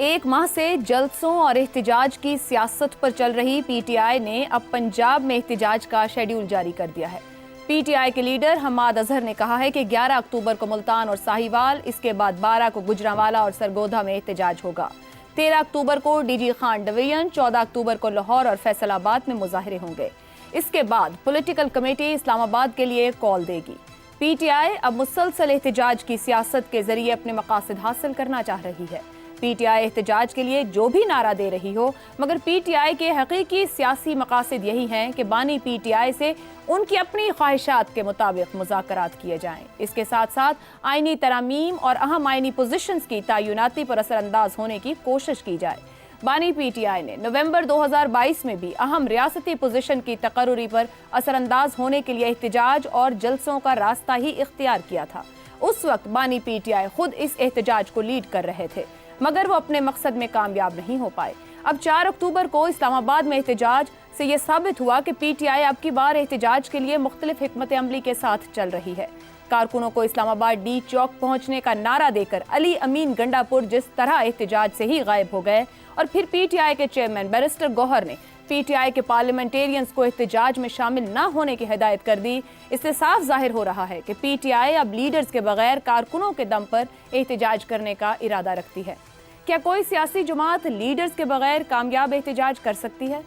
ایک ماہ سے جلسوں اور احتجاج کی سیاست پر چل رہی پی ٹی آئی نے اب پنجاب میں احتجاج کا شیڈیول جاری کر دیا ہے۔ پی ٹی آئی کے لیڈر حماد اظہر نے کہا ہے کہ 11 اکتوبر کو ملتان اور ساہیوال، اس کے بعد 12 کو گجرانوالہ اور سرگودھا میں احتجاج ہوگا۔ 13 اکتوبر کو ڈی جی خان ڈویژن، 14 اکتوبر کو لاہور اور فیصل آباد میں مظاہرے ہوں گے۔ اس کے بعد پولیٹیکل کمیٹی اسلام آباد کے لیے کال دے گی۔ پی ٹی آئی اب مسلسل احتجاج کی سیاست کے ذریعے اپنے مقاصد حاصل کرنا چاہ رہی ہے۔ پی ٹی آئی احتجاج کے لیے جو بھی نعرہ دے رہی ہو، مگر پی ٹی آئی کے حقیقی سیاسی مقاصد یہی ہیں کہ بانی پی ٹی آئی سے ان کی اپنی خواہشات کے مطابق مذاکرات کیے جائیں۔ اس کے ساتھ ساتھ آئینی ترامیم اور اہم آئینی پوزیشنز کی تعیناتی پر اثر انداز ہونے کی کوشش کی جائے۔ بانی پی ٹی آئی نے نومبر 2022 میں بھی اہم ریاستی پوزیشن کی تقرری پر اثر انداز ہونے کے لیے احتجاج اور جلسوں کا راستہ ہی اختیار کیا تھا۔ اس وقت بانی پی ٹی آئی خود اس احتجاج کو لیڈ کر رہے تھے، مگر وہ اپنے مقصد میں کامیاب نہیں ہو پائے۔ اب 4 اکتوبر کو اسلام آباد میں احتجاج سے یہ ثابت ہوا کہ پی ٹی آئی اب کی بار احتجاج کے لیے مختلف حکمت عملی کے ساتھ چل رہی ہے۔ کارکنوں کو اسلام آباد ڈی چوک پہنچنے کا نعرہ دے کر علی امین گنڈا پور جس طرح احتجاج سے ہی غائب ہو گئے، اور پھر پی ٹی آئی کے چیئرمین بیرسٹر گوہر نے پی ٹی آئی کے پارلیمنٹیرینز کو احتجاج میں شامل نہ ہونے کی ہدایت کر دی۔ اس سے صاف ظاہر ہو رہا ہے کہ پی ٹی آئی اب لیڈرز کے بغیر کارکنوں کے دم پر احتجاج کرنے کا ارادہ رکھتی ہے۔ کیا کوئی سیاسی جماعت لیڈرز کے بغیر کامیاب احتجاج کر سکتی ہے؟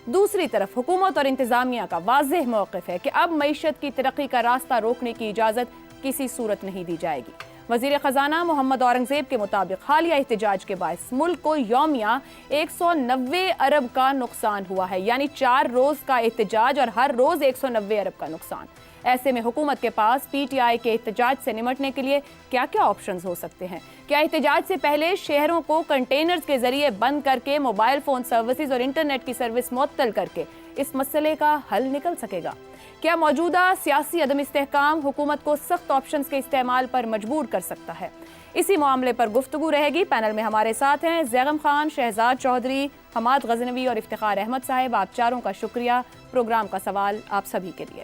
دوسری طرف حکومت اور انتظامیہ کا واضح موقف ہے کہ اب معیشت کی ترقی کا راستہ روکنے کی اجازت کسی صورت نہیں دی جائے گی۔ وزیر خزانہ محمد اورنگزیب کے مطابق حالیہ احتجاج کے باعث ملک کو یومیہ 190 ارب کا نقصان ہوا ہے، یعنی 4 روز کا احتجاج اور ہر روز 190 ارب کا نقصان۔ ایسے میں حکومت کے پاس پی ٹی آئی کے احتجاج سے نمٹنے کے لیے کیا کیا آپشنز ہو سکتے ہیں؟ کیا احتجاج سے پہلے شہروں کو کنٹینرز کے ذریعے بند کر کے موبائل فون سروسز اور انٹرنیٹ کی سروس معطل کر کے اس مسئلے کا حل نکل سکے گا؟ کیا موجودہ سیاسی عدم استحکام حکومت کو سخت آپشنز کے استعمال پر مجبور کر سکتا ہے؟ اسی معاملے پر گفتگو رہے گی۔ پینل میں ہمارے ساتھ ہیں زیغم خان، شہزاد چودھری، حماد غزنوی اور افتخار احمد صاحب۔ آپ چاروں کا شکریہ۔ پروگرام کا سوال آپ سبھی کے لیے۔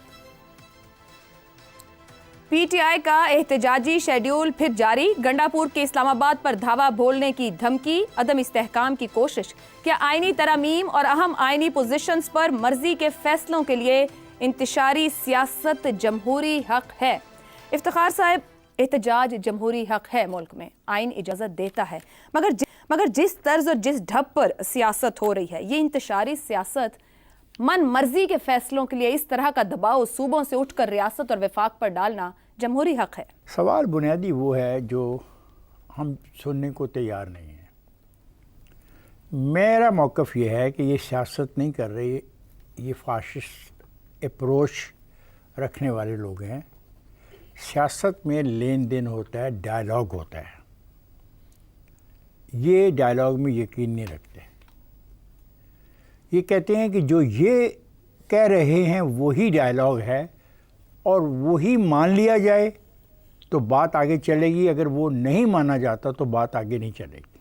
پی ٹی آئی کا احتجاجی شیڈیول پھر جاری، گنڈا پور کے اسلام آباد پر دھاوا بولنے کی دھمکی، عدم استحکام کی کوشش۔ کیا آئینی ترامیم اور اہم آئینی پوزیشنز پر مرضی کے فیصلوں کے لیے انتشاری سیاست جمہوری حق ہے؟ افتخار صاحب، احتجاج جمہوری حق ہے، ملک میں آئین اجازت دیتا ہے، مگر جس طرز اور جس ڈھب پر سیاست ہو رہی ہے، یہ انتشاری سیاست من مرضی کے فیصلوں کے لیے اس طرح کا دباؤ صوبوں سے اٹھ کر ریاست اور وفاق پر ڈالنا جمہوری حق ہے؟ سوال بنیادی وہ ہے جو ہم سننے کو تیار نہیں ہیں۔ میرا موقف یہ ہے کہ یہ سیاست نہیں کر رہی، یہ فاشسٹ اپروچ رکھنے والے لوگ ہیں۔ سیاست میں لین دین ہوتا ہے، ڈائلاگ ہوتا ہے، یہ ڈائلاگ میں یقین نہیں رکھتے۔ یہ کہتے ہیں کہ جو یہ کہہ رہے ہیں وہی ڈائلاگ ہے اور وہی مان لیا جائے تو بات آگے چلے گی، اگر وہ نہیں مانا جاتا تو بات آگے نہیں چلے گی،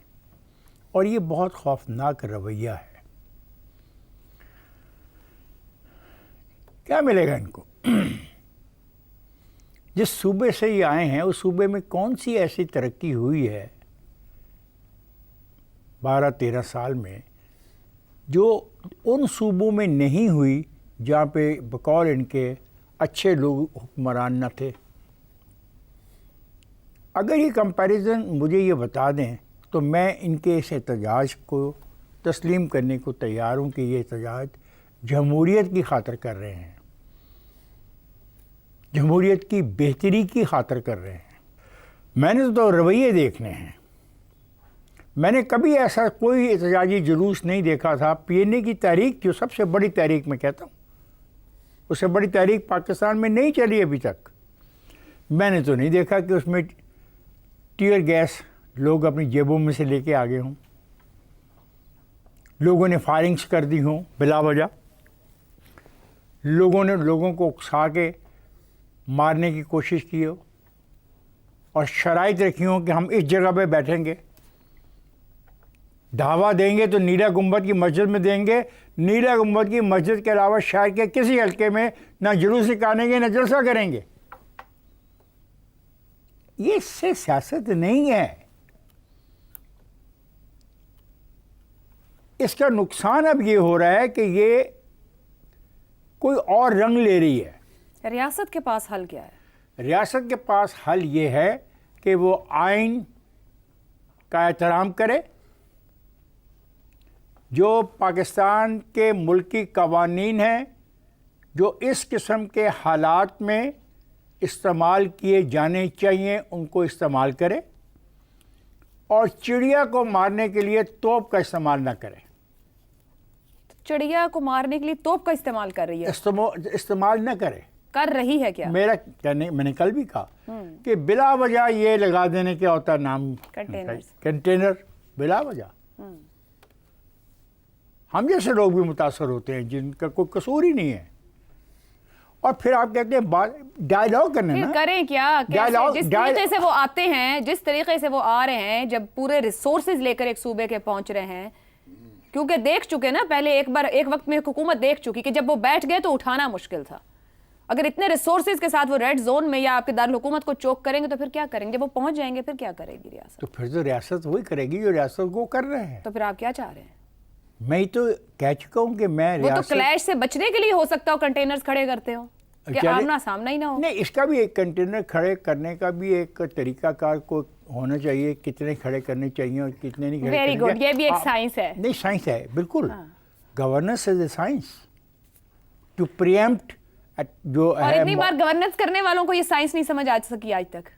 اور یہ بہت خوفناک رویہ ہے۔ کیا ملے گا ان کو؟ جس صوبے سے یہ آئے ہیں اس صوبے میں کون سی ایسی ترقی ہوئی ہے 12-13 سال میں جو ان صوبوں میں نہیں ہوئی جہاں پہ بقول ان کے اچھے لوگ حکمران نہ تھے؟ اگر یہ کمپیریزن مجھے یہ بتا دیں تو میں ان کے اس احتجاج کو تسلیم کرنے کو تیار ہوں کہ یہ احتجاج جمہوریت کی خاطر کر رہے ہیں، جمہوریت کی بہتری کی خاطر کر رہے ہیں۔ میں نے تو رویے دیکھنے ہیں۔ میں نے کبھی ایسا کوئی احتجاجی جلوس نہیں دیکھا تھا۔ پی این اے کی تحریک جو سب سے بڑی تحریک میں کہتا ہوں، اس سے بڑی تحریک پاکستان میں نہیں چلی ابھی تک۔ میں نے تو نہیں دیکھا کہ اس میں ٹیئر گیس لوگ اپنی جیبوں میں سے لے کے آگے ہوں، لوگوں نے فائرنگز کر دی ہوں بلا وجہ، لوگوں نے لوگوں کو اکسا کے مارنے کی کوشش کی ہو، اور شرائط رکھی ہوں کہ ہم اس جگہ پہ بیٹھیں گے، دعویٰ دیں گے تو نیلا گنبد کی مسجد میں دیں گے، نیلا گنبد کی مسجد کے علاوہ شہر کے کسی حلقے میں نہ جلوس نکالیں گے نہ جلسہ کریں گے۔ یہ اس سے سیاست نہیں ہے۔ اس کا نقصان اب یہ ہو رہا ہے کہ یہ کوئی اور رنگ لے رہی ہے. ریاست کے پاس حل کیا ہے؟ ریاست کے پاس حل یہ ہے کہ وہ آئین کا احترام کرے، جو پاکستان کے ملکی قوانین ہیں جو اس قسم کے حالات میں استعمال کیے جانے چاہیے ان کو استعمال کرے، اور چڑیا کو مارنے کے لیے توپ کا استعمال نہ کرے. چڑیا کو مارنے کے لیے توپ کا استعمال کر رہی ہے؟ استعمال نہ کرے. کر رہی ہے کیا؟ میرا کہنے، میں نے کل بھی کہا کہ بلا وجہ یہ لگا دینے کیا ہوتا ہے نام کنٹینر بلا وجہ. ہم جیسے لوگ بھی متاثر ہوتے ہیں جن کا کوئی قصور ہی نہیں ہے، اور پھر آپ کہتے ہیں ڈائیلاگ کرنے نا. کریں کیا؟ جس طریقے سے وہ آتے ہیں، جس طریقے سے وہ آ رہے ہیں، جب پورے ریسورسز لے کر ایک صوبے کے پہنچ رہے ہیں، کیونکہ دیکھ چکے نا پہلے ایک وقت میں حکومت دیکھ چکی کہ جب وہ بیٹھ گئے تو اٹھانا مشکل تھا. اگر اتنے ریسورسز کے ساتھ وہ ریڈ زون میں یا آپ کے دارالحکومت کو چوک کریں گے تو پھر کیا کریں گے؟ جب وہ پہنچ جائیں گے پھر کیا کرے گی ریاست؟ تو پھر تو ریاست وہی کرے گی جو ریاست کو کر رہے ہیں. تو پھر آپ کیا چاہ رہے ہیں؟ میں تو کہہ چکا ہوں کہ میں وہ تو کلیش سے بچنے کے لیے ہو سکتا ہو کنٹینرز کھڑے کرتے ہو کہ آمنا سامنا ہی نہ ہو. نہیں، اس کا بھی ایک کنٹینر کھڑے کرنے کا بھی ایک طریقہ کار کو ہونا چاہیے، کتنے کھڑے کرنے چاہیے اور کتنے نہیں کھڑے. ویری گڈ، یہ بھی ایک سائنس ہے. نہیں، سائنس ہے بالکل. Governance is a science to preempt جو ہے. اور اتنی بار گورننس کرنے والوں کو یہ سائنس نہیں سمجھ آ سکی آج تک.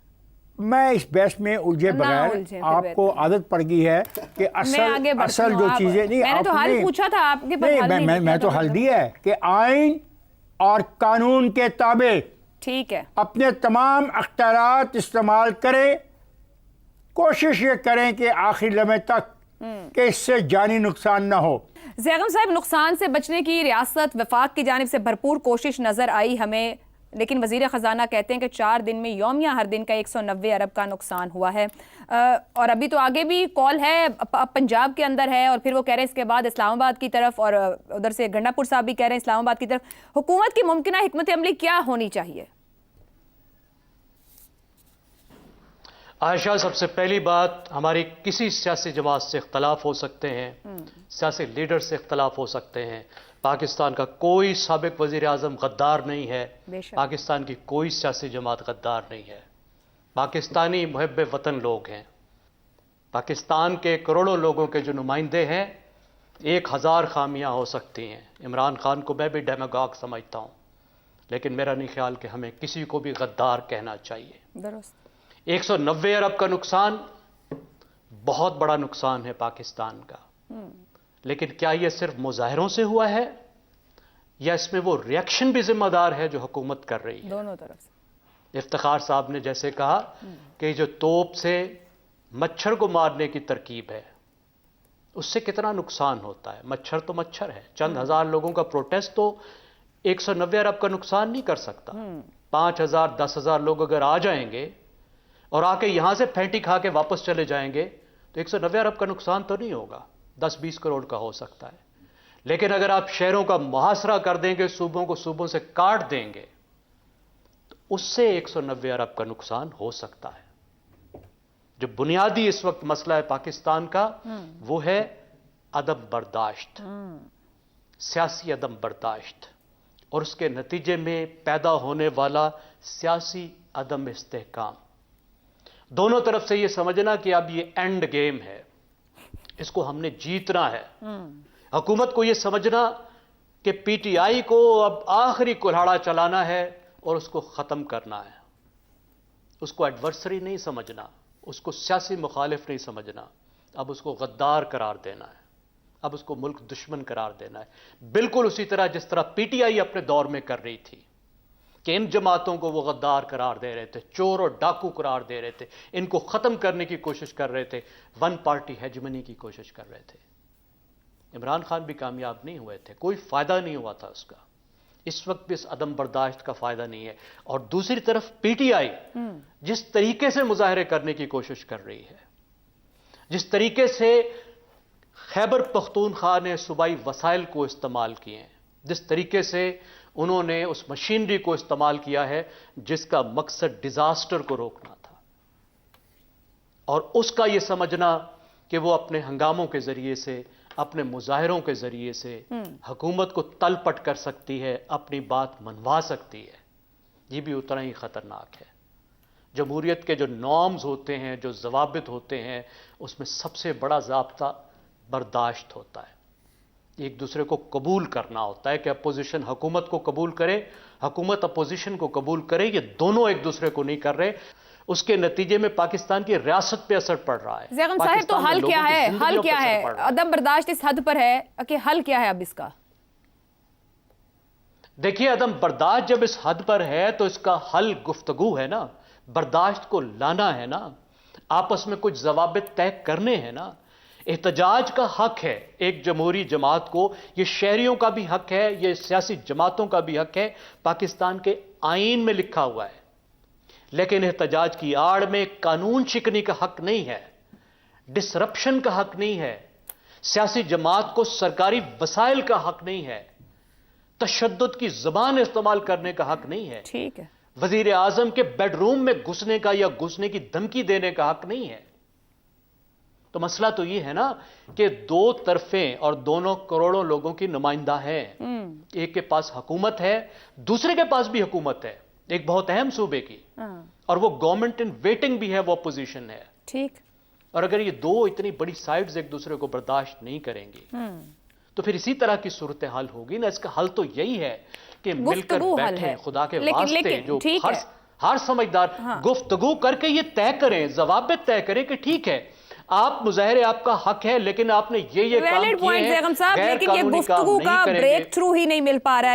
میں اس بحث میں الجھے بغیر، آپ کو عادت پڑ گئی ہے کہ اصل جو چیزیں نہیں. میں نے تو حل پوچھا تھا، آپ کے پاس حل نہیں. میں تو حل دیا ہے کہ آئین اور قانون کے تابع ٹھیک ہے اپنے تمام اختیارات استعمال کریں. کوشش یہ کریں کہ آخری لمحے تک کہ اس سے جانی نقصان نہ ہو. زیغم صاحب، نقصان سے بچنے کی ریاست وفاق کی جانب سے بھرپور کوشش نظر آئی ہمیں، لیکن وزیر خزانہ کہتے ہیں کہ 4 دن میں یومیہ ہر دن کا 190 ارب کا نقصان ہوا ہے. اور ابھی تو آگے بھی کال ہے، پنجاب کے اندر ہے، اور پھر وہ کہہ رہے ہیں اس کے بعد اسلام آباد کی طرف، اور ادھر سے گنڈا پور صاحب بھی کہہ رہے ہیں اسلام آباد کی طرف. حکومت کی ممکنہ حکمت عملی کیا ہونی چاہیے؟ عائشہ، سب سے پہلی بات، ہماری کسی سیاسی جماعت سے اختلاف ہو سکتے ہیں، سیاسی لیڈر سے اختلاف ہو سکتے ہیں. پاکستان کا کوئی سابق وزیر اعظم غدار نہیں ہے، پاکستان کی کوئی سیاسی جماعت غدار نہیں ہے. پاکستانی محب وطن لوگ ہیں. پاکستان کے کروڑوں لوگوں کے جو نمائندے ہیں، 1000 خامیاں ہو سکتی ہیں. عمران خان کو میں بھی ڈیماگوگ سمجھتا ہوں، لیکن میرا نہیں خیال کہ ہمیں کسی کو بھی غدار کہنا چاہیے. درست. 190 ارب کا نقصان بہت بڑا نقصان ہے پاکستان کا، لیکن کیا یہ صرف مظاہروں سے ہوا ہے یا اس میں وہ ریئیکشن بھی ذمہ دار ہے جو حکومت کر رہی ہے؟ دونوں طرف سے. افتخار صاحب نے جیسے کہا کہ جو توپ سے مچھر کو مارنے کی ترکیب ہے، اس سے کتنا نقصان ہوتا ہے. مچھر تو مچھر ہے، چند ہزار لوگوں کا پروٹیسٹ تو 190 ارب کا نقصان نہیں کر سکتا. 5000 10,000 لوگ اگر آ جائیں گے اور آ کے یہاں سے پھینٹی کھا کے واپس چلے جائیں گے تو 190 ارب کا نقصان تو نہیں ہوگا، 10-20 کروڑ کا ہو سکتا ہے. لیکن اگر آپ شہروں کا محاصرہ کر دیں گے، صوبوں کو صوبوں سے کاٹ دیں گے، تو اس سے 190 ارب کا نقصان ہو سکتا ہے. جو بنیادی اس وقت مسئلہ ہے پاکستان کا، وہ ہے عدم برداشت، سیاسی عدم برداشت، اور اس کے نتیجے میں پیدا ہونے والا سیاسی عدم استحکام. دونوں طرف سے یہ سمجھنا کہ اب یہ اینڈ گیم ہے، اس کو ہم نے جیتنا ہے. حکومت کو یہ سمجھنا کہ پی ٹی آئی کو اب آخری کلہاڑا چلانا ہے اور اس کو ختم کرنا ہے. اس کو ایڈورسری نہیں سمجھنا، اس کو سیاسی مخالف نہیں سمجھنا، اب اس کو غدار قرار دینا ہے، اب اس کو ملک دشمن قرار دینا ہے. بالکل اسی طرح جس طرح پی ٹی آئی اپنے دور میں کر رہی تھی کہ ان جماعتوں کو وہ غدار قرار دے رہے تھے، چور اور ڈاکو قرار دے رہے تھے، ان کو ختم کرنے کی کوشش کر رہے تھے، ون پارٹی ہیجمنی کی کوشش کر رہے تھے. عمران خان بھی کامیاب نہیں ہوئے تھے، کوئی فائدہ نہیں ہوا تھا اس کا. اس وقت بھی اس عدم برداشت کا فائدہ نہیں ہے. اور دوسری طرف پی ٹی آئی جس طریقے سے مظاہرے کرنے کی کوشش کر رہی ہے، جس طریقے سے خیبر پختونخوا نے صوبائی وسائل کو استعمال کیے ہیں، جس طریقے سے انہوں نے اس مشینری کو استعمال کیا ہے جس کا مقصد ڈیزاسٹر کو روکنا تھا، اور اس کا یہ سمجھنا کہ وہ اپنے ہنگاموں کے ذریعے سے، اپنے مظاہروں کے ذریعے سے حکومت کو تل پٹ کر سکتی ہے، اپنی بات منوا سکتی ہے، یہ بھی اتنا ہی خطرناک ہے۔ جمہوریت کے جو نارمز ہوتے ہیں، جو ضوابط ہوتے ہیں، اس میں سب سے بڑا ضابطہ برداشت ہوتا ہے، ایک دوسرے کو قبول کرنا ہوتا ہے کہ اپوزیشن حکومت کو قبول کرے، حکومت اپوزیشن کو قبول کرے، یہ دونوں ایک دوسرے کو نہیں کر رہے، اس کے نتیجے میں پاکستان کی ریاست پہ اثر پڑ رہا ہے۔ زیغم صاحب تو حل کیا ہے؟ حل کیا ہے؟ عدم برداشت اس حد پر ہے کہ حل کیا ہے اب اس کا؟ دیکھیے، عدم برداشت جب اس حد پر ہے تو اس کا حل گفتگو ہے نا، برداشت کو لانا ہے نا، آپس میں کچھ ضوابط طے کرنے ہیں نا۔ احتجاج کا حق ہے ایک جمہوری جماعت کو، یہ شہریوں کا بھی حق ہے، یہ سیاسی جماعتوں کا بھی حق ہے، پاکستان کے آئین میں لکھا ہوا ہے، لیکن احتجاج کی آڑ میں قانون شکنی کا حق نہیں ہے، ڈسرپشن کا حق نہیں ہے، سیاسی جماعت کو سرکاری وسائل کا حق نہیں ہے، تشدد کی زبان استعمال کرنے کا حق نہیں ہے، ٹھیک ہے، وزیر اعظم کے بیڈ روم میں گھسنے کا یا گھسنے کی دھمکی دینے کا حق نہیں ہے۔ تو مسئلہ تو یہ ہے نا کہ دو طرفیں اور دونوں کروڑوں لوگوں کی نمائندہ ہیں، ایک کے پاس حکومت ہے، دوسرے کے پاس بھی حکومت ہے، ایک بہت اہم صوبے کی، اور وہ گورنمنٹ ان ویٹنگ بھی ہے، وہ اپوزیشن ہے۔ ٹھیک، اور اگر یہ دو اتنی بڑی سائیڈز ایک دوسرے کو برداشت نہیں کریں گی تو پھر اسی طرح کی صورتحال ہوگی نا۔ اس کا حل تو یہی ہے کہ مل کر گفتگو حل بیٹھیں، ہے، خدا کے لیکن واسطے جو ٹھیک ہے، ہر سمجھدار گفتگو کر کے یہ طے کریں، ضوابط طے کریں کہ ٹھیک ہے، آپ مظاہرے آپ کا حق ہے، لیکن آپ نے یہ کام ویلڈ کیے پوائنٹ ہیں، زیغم صاحب، غیر لیکن یہ قانونی کام گفتگو نہیں کا کریں گے۔ بریک تھرو ہی نہیں مل پا رہا ہے۔